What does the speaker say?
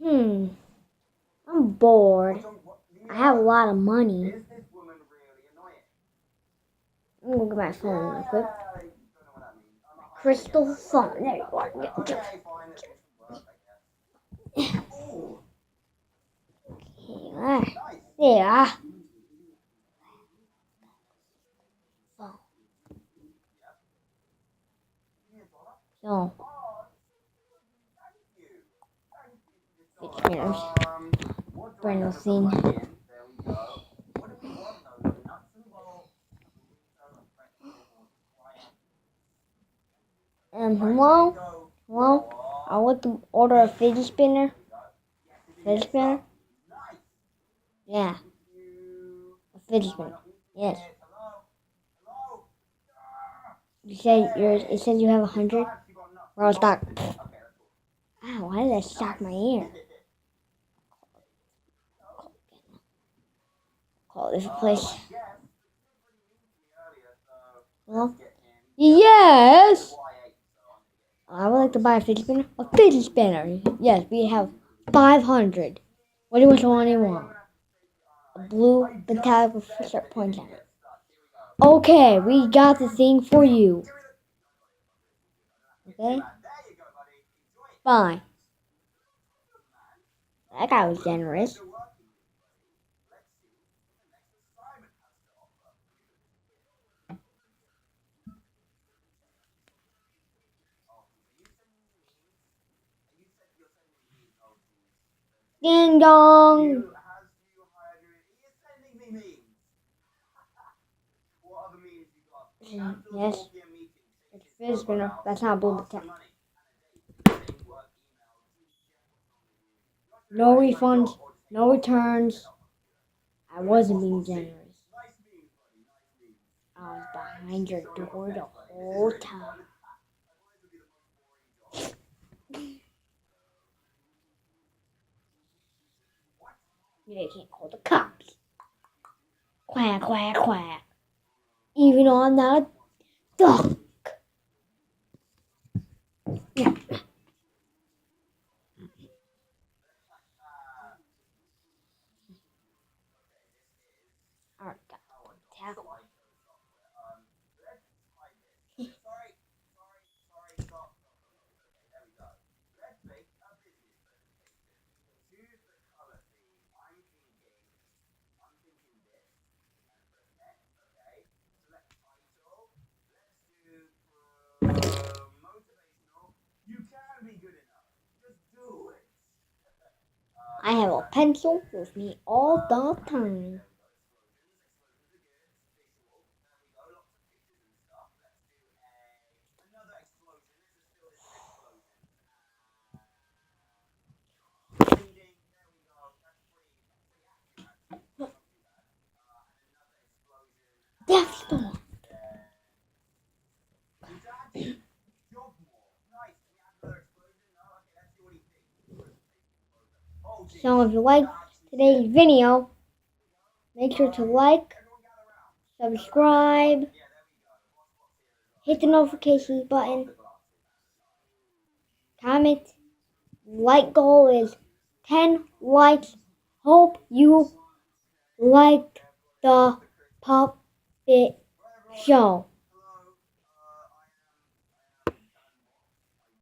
I'm bored. I have a lot of money. I'm gonna get my phone real quick. Crystal phone. There you are. There. So, spinners. Brand new scene. Hello? I want to order a fidget spinner. Fidget spinner? Yeah, a fidget spinner. Yes. It says you have 100. We're all stock. Ow, why did I shock my ear? Call this place. Hello? Yes! I would like to buy a fidget spinner. A fidget spinner. Yes, we have 500. What do you want? A blue metallic with sharp points on it. Okay, we got the thing for you. Okay? Fine. That guy was generous. Ding dong! Yes. It's a fidget spinner. That's not a blue metallic. No refunds, no returns. I wasn't being generous. I was behind your door the whole time. You can't call the cops. Quack, quack, quack. Even though I'm not a duck. Yeah. Alright, tackle. I have a pencil with me all the time. Death Storm. So if you like today's video, make sure to like, subscribe, hit the notifications button, comment. Like goal is 10 likes. Hope you liked the puppet show.